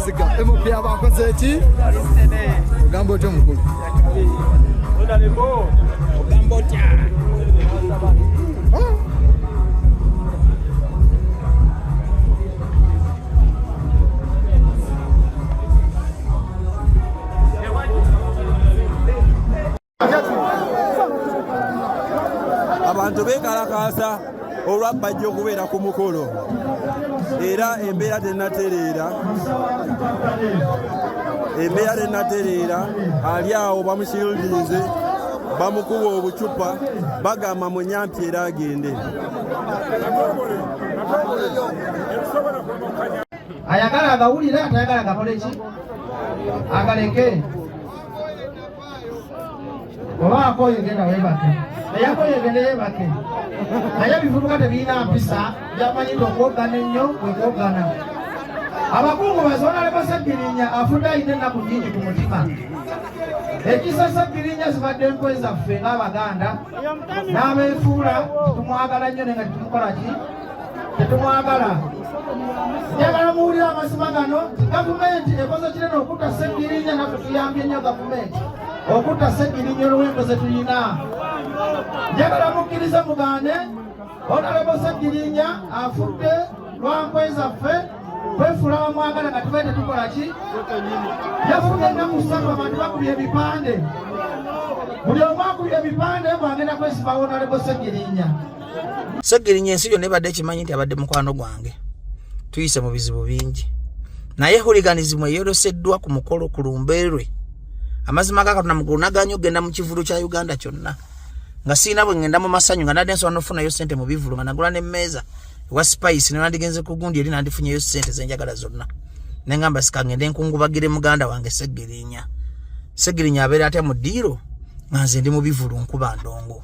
Kiziga MOP abakoze eki ogambo otyo mukulu ogambo otya abantu bekalakasa olwa bajja okubeera ku mukolo era embeera tenatereera ali awo bamushildinze bamukuba obucupa bagamba munyampi era agende ayagala agawulire atayagala agakole ki agaleke oba akoye genda webake eyakoye gende yebake naye bivubuka tebiina mpisa byamanyidde okwogana ennyo kwekwogana abakungu bazoona lebasagirinya afudde ayina ennaku nyingi ku mutima ekisa sagirinya zibadde nkwe zaffe ng'abaganda n'abeefuula tetumwagala nnyo naye nga tetumukola ki tetumwagala njagala muwulira amazima gano gavumenti ekoze kirena okutta segirinya naffe tuyambye nnyo gavumenti okutta segirinya olw'engo ze tuyina njagala mukkirize mugaane onalebo segirinya afudde lwankwe zaffe kwefuula bamwagala nga tubaye tetukola ki yafunye ennaku 3 abantu bakubye ebipande buli omu akubye ebipande bwagenda kwesibawo onalebo segirinya Segirinya ensi yonna ebadde ekimanyi nti abadde mukwano gwange tuyise mu bizibu bingi naye hooliganism eyoloseddwa ku mukolo ku lumbeerwe amazima ga Katonda mugunaganya ogenda mu kivulu kya Uganda kyonna nga siina bwe ngenda mu masanyu nga nadde nsobola n'ofunayo ssente mu bivulu nga nagula n'emmeeza ewa spice ne nandigenze ku gundi eri nandifunyeyo ssente zenjagala zonna ne ngamba sika ngende nkungubagire muganda wange Segirinya abeera atya mu ddiiro nga nze ndi mu bivulu nkuba ndongo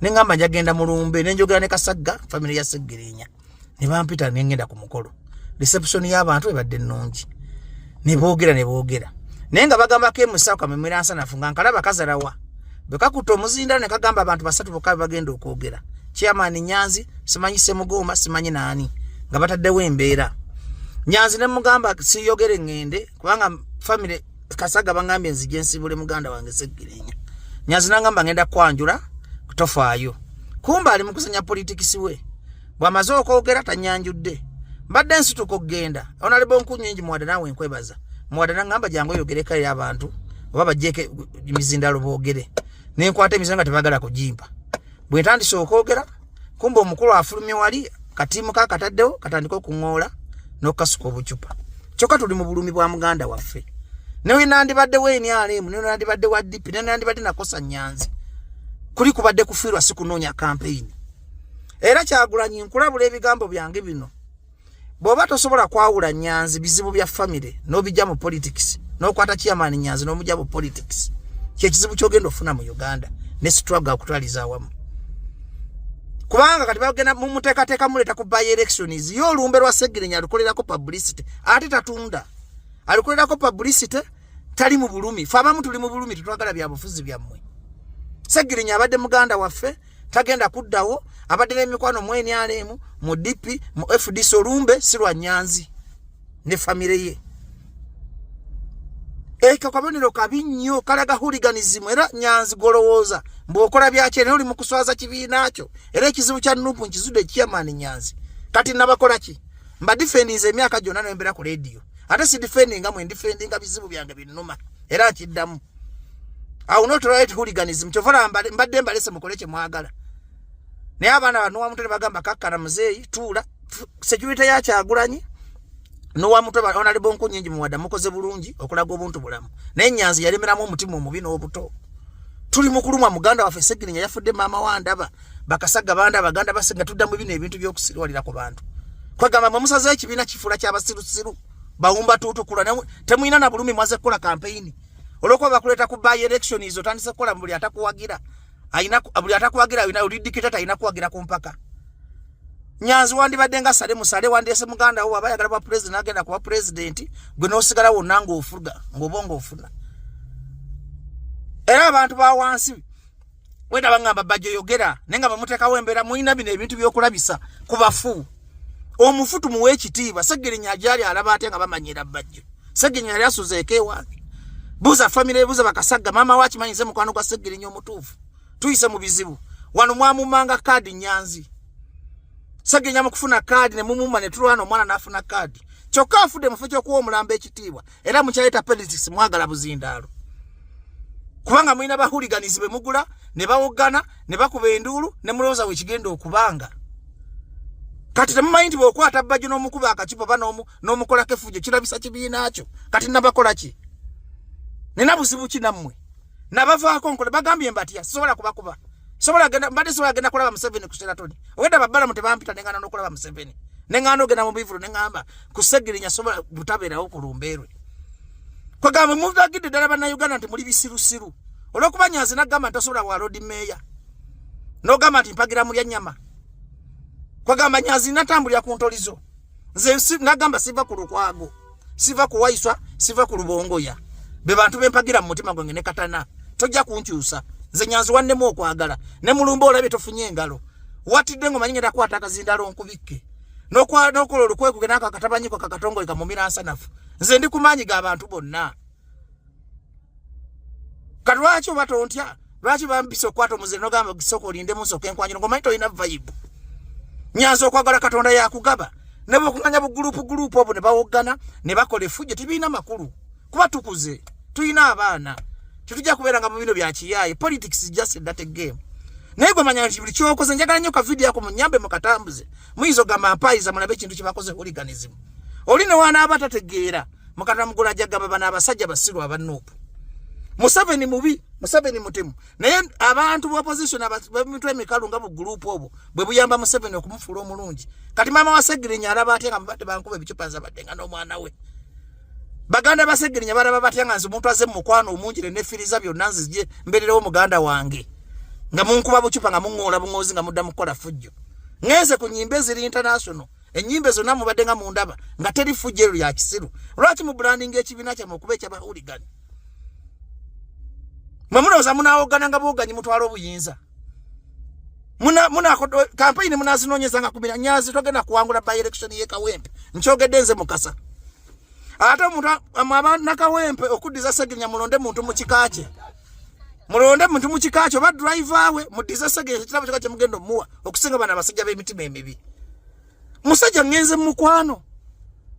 ne ngamba njagenda mu lumbe ne njogera ne Kasagga family ya Segirinya ne bampita ne ngenda ku mukolo reception y'abantu ebadde nnungi ne boogera naye nga bagamba ke musaka memera nsanafu nga nkalaba kazalawa bekakuta omuzindalo ne kagamba abantu basatu bokka bagenda okwogera chairman Nyanzi simanyi Semugoma simanyi nani nga bataddewo embeera Nyanzi ne mugamba siyogere ngende kubanga family Kasagga bangambye nzije nsibule muganda wange Segirinya Nyanzi nangamba ngenda kwanjula kutofaayo kumba ali mukusanya politics we bwamaze okwogera tanyanjudde mbadde nsituko kugenda onalebo nkunyingi mwada nawe nkwebaza mwada nangamba jango yogereka ya abantu oba bajeke mizindalo boogere nenkwata emizanga tebagala kujimpa bwe tandise okwogera kumba omukulu afulumye wali katimu ka kataddewo katandika okungoola n'okukasuka obucupa kyokka tuli mu bulumi bwa muganda waffe newe nandibadde weeni alemu newe nandibadde wa dipi newe nandibadde nakosa Nyanzi kuli kubadde kufiirwa si kunoonya campaign era Kyagulanyi nkulabula ebigambo byange bino bw'oba tosobola kwawula Nyanzi bizibu bya family n'obijja mu politics n'okwata chairman Nyanzi n'omujja mu politics kyekizibu kyogenda ofuna mu Uganda ne struggle okutwaliza awamu kubanga kati bagenda mu muteekateeka muleta ku by elections yo olumbe lwa Segirinya alukolerako publicity ate tatunda alukolerako publicity tali mu bulumi fe abamu tuli mu bulumi tutwagala bya bufuzi byammwe Segirinya abadde muganda waffe tagenda kuddawo abadde n'emikwano mweni alemu mu DP mu FDC olumbe sirwa Nyanzi ne family ye kabonero kabi nnyo kalaga hooliganism era Nyanzi golowooza mbwokola byakye oli mu kuswaza kibiina kyo era ekizibu kya Nuupu nkizudde chairman Nyanzi kati nabakola ki mba defendinze emyaka gyonna n'embera ku radio ate si defendinga mwe defendinga bizibu byange binnuma era akiddamu awo not right hooliganism kyovola mbadde mbalese mukole kye mwagala naye abaana banuwa mutwe bagamba kakkana muzeeyi tuula security ya Kyagulanyi nuwa mutwe onalebo nkunyingi muwada mukoze bulungi okulaga obuntu bulamu naye Nyanzi yalemeramu omutima omubi n'obuto tuli mukulumwa muganda waffe Segirinya yafudde maama wandaba Bakasagga banda baganda basenga tuddamu bino ebintu by'okusirwalira ku bantu kwegamba mumusaze ekibiina kifuula ky'abasirusiru bawumba tutukula temuyina na bulumi mwaze kukola campaign olwokuba bakuleta ku by election izo tandise kukola buli atakuwagira ayina dictator ayina kuwagira ku mpaka Nyanzi wandibadde nga sale musale wandese muganda wo abayagala ba president agenda kuba president gwe nosigala wonna ng'ofuga ng'obongo ofuna era abantu ba wansi wenda bangamba bajjo yogera nenga bamutekawo embeera muyina bino ebintu by'okulabisa ku bafu omufutu muwe ekitiibwa Segirinya ajali alaba ate nga bamanyira bajjo Segirinya yali asuze ekewa buza family buza bakasaga mama wachi manyize mukwano kwa Segirinya omutuufu tuyise mu bizibu wano mwamumanga kadi Nyanzi Segirinya mukufuna kadi ne mumuma ne tulwana omwana nafuna kadi kyokka afude mufecho kuwa omulambe ekitiibwa era mukyaleta politics mwagala buzindalo kubanga mwina bahuliganizibwe mugula ne bawogana ne bakuba enduulu ne mulowooza wekigenda okubanga kati temumanyi bwokwata bajjo n'omukuba akakipo ba n'omukola kefujo kirabisa kibiina kyo kati nabakola ki nina buzibu ki nammwe nabavaako nkola bagambye mbatya sobola kubakuba sobola genda kulaba Museveni ku Sheraton owedda babbala mu tebampita nengana n'okulaba Museveni nengana ogenda mu bivulu nengamba ku Segirinya sobola butabeerawo ku Lumberwe kwegamba muvagidde ddala bannayuganda nti muli bisirusiru olw'okuba Nyanzi nagamba nti tosobola wa road meya n'ogamba nti mpagira mulya nnyama kwegamba Nyanzi natambulira ku ntolizo nze nagamba siva ku Lukwago siva ku Waiswa siva ku Lubongoya be bantu bempagira mu mutima gwange ne katana tojja kunkyusa nze Nyanzi wannemu okwagala ne mulumba olabye tofunye engalo watidde ngo manyinga takwata akazindalo nkubikke n'okola olukwekuge n'ako akatabanyiko kakatongole kamumira nsanafu nze ndi kumanyi ga abantu bonna kalwaki batontya lwaki bambise okwata omuzire n'ogamba gisoko olinde musoka enkwanjiro ngomanyi tolina vibe Nyanzi okwagala Katonda yakugaba ne bwokumanya bugulupu obwo ne bawogana ne bakola efujjo tibiina makulu kuba tukuze tulina abaana tetujja kubeeranga mu bino bya kiyaye politics is just that game naye gwe manya nti buli kyokoze njagala nnyo ka video yako munyambe mukatambuze muyizo gamba mpayiza mulabe ekintu kye bakoze hooliganism oli ne wana abatategeera mukata mugula jagamba bana abasajja basiru abanupu Museveni mubi Museveni mutemu naye abantu bu opposition abamitwe emikalu nga bu group obwo bwe buyamba Museveni okumufuula omulungi kati mama wa Segirinya alaba atenga mbadde bankuba ebicupa badenga n'omwana we baganda ba Segirinya baraba batyanga nzi omuntu aze mukwano omunjire nefiriza byonna nzije mbererewo muganda wange nga munkuba bucupa nga mungola bungozi nga mudda mukola fujjo ngeze ku nyimbe ziri international enyimbe zonna mubadde nga mundaba nga teri fujjo ya kisiru lwaki mu branding ekibina kya mukuba ekya bahuligani Mwamunoza munawogana nga boganyi mutwalo obuyinza muna campaign munazinonyeza nga kumira Nyanzi togenda kuwangula by election ye Kawempe nkyogedde nze mukasa ate omuntu amabana Kawempe okudiza Segirinya mulonde muntu mukikache mulonde muntu mukikache oba driver we mudiza Segirinya kitabo kyo mugendo muwa okusinga bana basajja b'emitima emibi musajja ngenze mukwano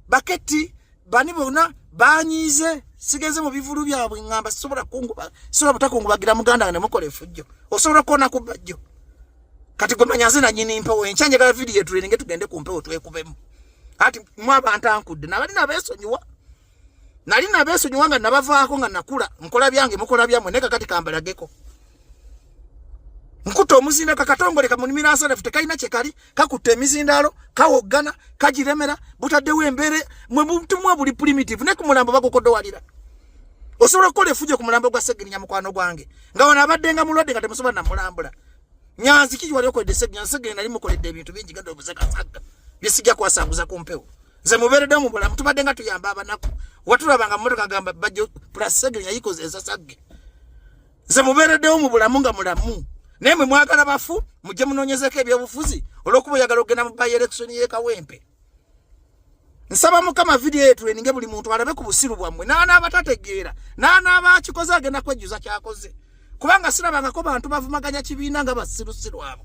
baketi bani bona banyize sigeze mu bivulu byabwe ngamba sobola kunguba sobola butakungubagira muganda ne mukole fujjo osobola kona ku bajjo kati gwe Nyanzi na nyini mpewo enchanje ga video yetu eringe tugende ku mpewo twekubemu ati mwaba antankudde nabali nabesonyiwa nali nabesonyiwa nga nabavaako nga nakula nkola byange mukola byamwe neka kati kambalageko nkuto omuzinda kakatongole kamunimira asana fute kalina kyekali kakutte emizindalo kawogana kagiremera butaddewo embere mwe muntu mwa buli primitive ne ku mulambo bakokoddo walira osobola okukola efujjo ku mulambo gwa Segirinya mukwano gwange nga wana abadde nga mulwadde nga temusobola na mulambula Nyanzi kiki wali okoledde Segirinya nali mukoledde ebintu bingi genda obuzakasaga byesijja kwasanguza ku mpewo nze mubeeredde mu bulamu tubadde nga tuyamba abanaku watulabanga mmotoka gamba bajjo plus Segirinya yikoze esasagge nze mubeereddewo mu bulamu nga mulamu nemwe mwagala bafu mujje munonyezeko ebyobufuzi olwokuba oyagala okugenda mu by election ye Kawempe nsaba mukama video yetu eninge buli muntu alabe ku busiru bwammwe naana abatategeera naana abakikoze agenda kwejjuza kyakoze kubanga sirabangako bantu bavumaganya kibiina nga basirusiru abo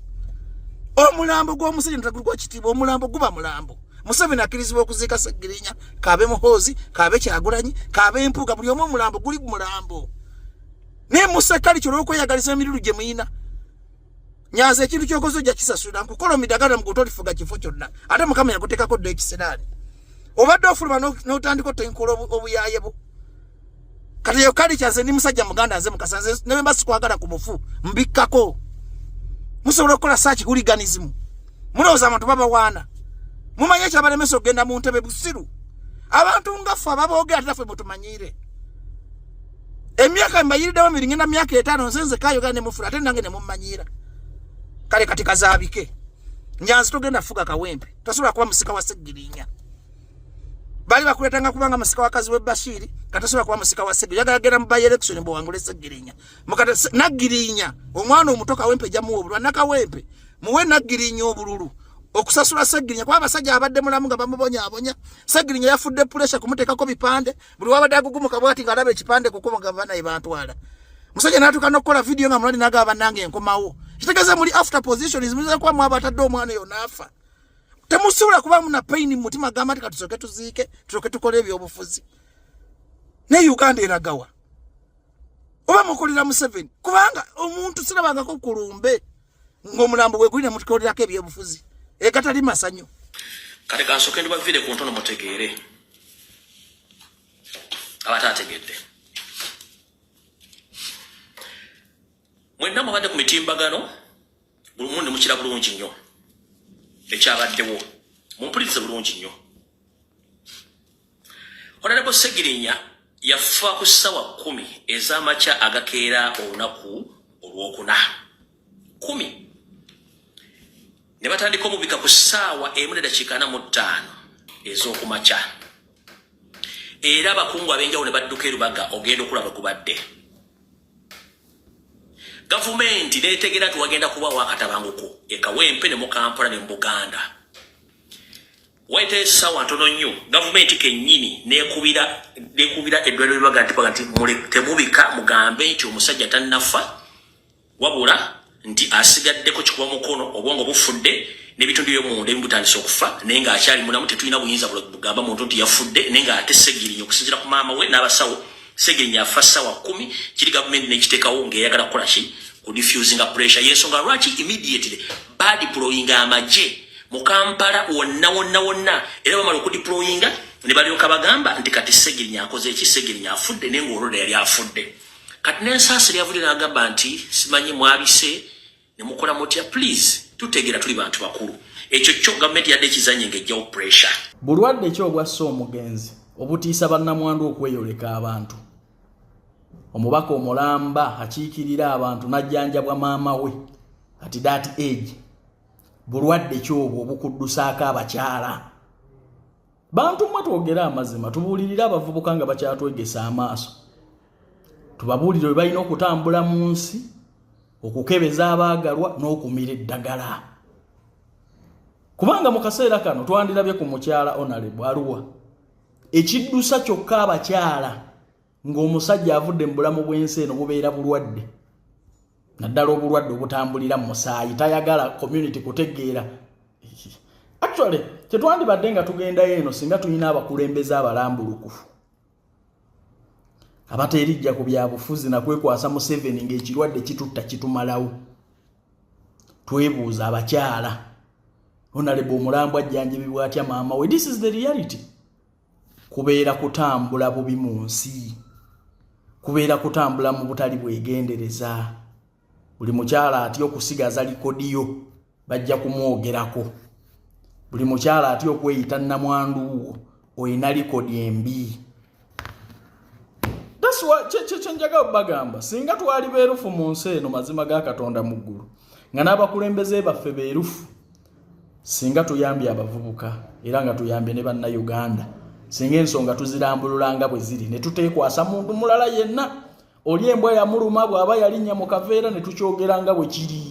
omulambo gw'omusajja ntagulwa kitiibwa omulambo guba mulambo Museveni akkirizibwa okuziika Segirinya kaabe Muhoozi kaabe Kyagulanyi kaabe Mpuuga buli omu omulambo guli mulambo ne musekali kyolwokweyagalisa emirulu gye muyina Nyanzi ekintu kyokoze ojja kisasula nkukola omidagala mu kutolifuga kifo kyonna ate mukama yakuteekako ddo ekiseeraani obadde ofuluma n'otandika otenkola obuyayebo kati yo kali kyanze ndi musajja muganda nze mukasa nze ne bemba sikwagala ku mufu mbikkako musobola okukola search hooliganism mulowooza abantu babawaana mumanye ekyabalemesa okugenda mu ntebe busiru abantu nga ffe ababoogera taffe mutumanyiire emyaka mbayiriddewo miringenda myaka 5 nzenze kayogera ne mufula ate nange ne mummanyiira kale kati kazaabike Nyanzi togenda fuga Kawempe tosobola kuba musika wa Segirinya bali bakuletanga kubanga musika wa kazi we Bashiri katasobola kuba musika wa Segirinya yagala mu by election mbo wangule Segirinya mukata Nagirinya omwana omuto Kawempe jamu obulwa na Kawempe muwe Nagirinya obululu okusasula Ssegirinya kuba abasajja abadde mulamu nga bamubonya Ssegirinya yafudde pressure kumuteekako bipande buli wabadde agugumuka bwati nga alaba ekipande kukuba nga banaye bantwala musajja n'atuuka n'okukola video nga mulali n'agaba bannange enkomawo kitegeeza muli after position zimuza kuba mwabatadde omwana oyo n'afa temusobola kuba muna pain mu mutima gamba nti katusoke tuziike tusoke tukole ebyobufuzi ne Uganda eragawa oba mukolera Museveni kubanga omuntu sirabangako kulumbe ng'omulambo bwe guli ne mutukolerako ebyobufuzi ekatali masanyo kale kansoke ndibavire ku ntono mutegeere abatategedde mwenna mubadde ku mitimbagano buli mundu mukira bulungi nnyo ekyabaddewo mumpulirize bulungi nnyo Honorable Ssegirinya yafa ku ssawa 10 ez'amakya agakeera olunaku olwokuna 10 ne batandika omubika ku ssaawa 1:45 ez'okumakya era abakungu ab'enjawulo ne badduka erubaga ogenda okulaba kubadde gavumenti neetegera nti wagenda kubawo akatabanguko ekawempe ne mu Kampala ne mu Buganda waite sawa ntono nnyo gavumenti kennyini neekubira eddwaliro libaga nti temubika mugambe nti omusajja tannafa wabula nti asigaddeko kikuba mukono obwongo bufudde n'ebitundu by'omunda ebimutandisa okufa naye nga akyali mulamu tetulina buyinza bugamba muntu nti yafudde naye nga ate Ssegirinya okusinziira ku maama we n'abasawo Ssegirinya afa ssaawa 10 kiri gavumenti n'ekiteekawo ng'eyagala kukola ki ku diffusing pressure y'ensonga lwaki immediately badeployinga amagye mu Kampala wonna era bamala okudeployinga ne balyoka bagamba nti kati Ssegirinya akoze eki Ssegirinya afudde naye ng'olwo yali afudde kati n'ensaasi lyavudde n'agamba nti simanyi mwabise ne mukola mutya please tutegeera tuli bantu bakulu ekyo kyo gavumenti yadde ekizanye ng'ejjawo pressure bulwadde ki obwassa omugenzi obutiisa bannamwandu okweyoleka abantu omubaka omulamba akiikirira abantu najjanjabwa maama we at that age bulwadde ki obwo obukuddusaako abakyala bantu mmwe twogera amazima tubuulirira abavubuka nga bakyatwegesa amaaso tubabuulire bwe balina okutambula mu nsi okukebeza abaagalwa n'okumira eddagala kubanga mu kaseera kano twandirabye ku mukyala Honorable Arua ekiddusa kyokka abakyala ng'omusajja avudde mu bulamu bw'ensi eno bubeera bulwadde naddala obulwadde obutambulira mu musaayi tayagala community kutegeera actually tetwandibadde nga tugendayo eno singa tulina abakulembeze abalambulukufu abateerijja ku byabufuzi nakwekwasa Museveni ng'ekirwadde kitutta kitumalawo twebuuza abakyala Honorable omulambo ajjanjabibwa atya maama we this is the reality kubeera kutambula bubi mu nsi kubeera kutambula mu butali bwegendereza buli mukyala atya okusigaza likodiyo bajja kumwogerako buli mukyala atya okweyita nnamwandu oyina likodi embi that's why kyenjaga bagamba singa twali beerufu mu nsi eno mazima ga Katonda mu ggulu nga n'abakulembeze baffe beerufu singa tuyambye abavubuka era nga tuyambye ne bannayuganda singa ensonga tuzirambululanga bwe ziri ne tuteekwasa muntu mulala yenna oli embwa yamuluma bw'aba yalinnya mu kaveera ne tukyogeranga bwe kiri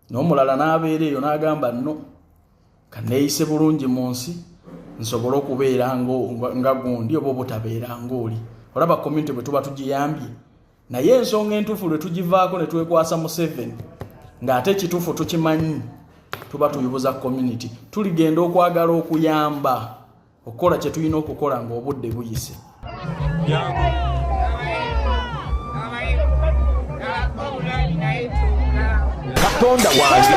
n'omulala n'abeera eyo n'agamba nno kaneeyise bulungi mu nsi nsobole okubeera nga gundi oba obutabeera ng'oli olaba community bwe tuba tugiyambye naye ensonga entuufu lwe tugivaako ne twekwasa Museveni ng'ate ekituufu tukimanyi tuba tuyibuza community tuligenda okwagala okuyamba okukola kye tulina okukola ng'obudde buyise Katonda wange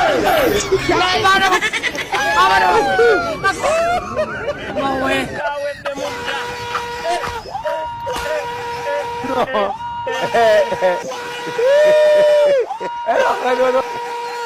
no.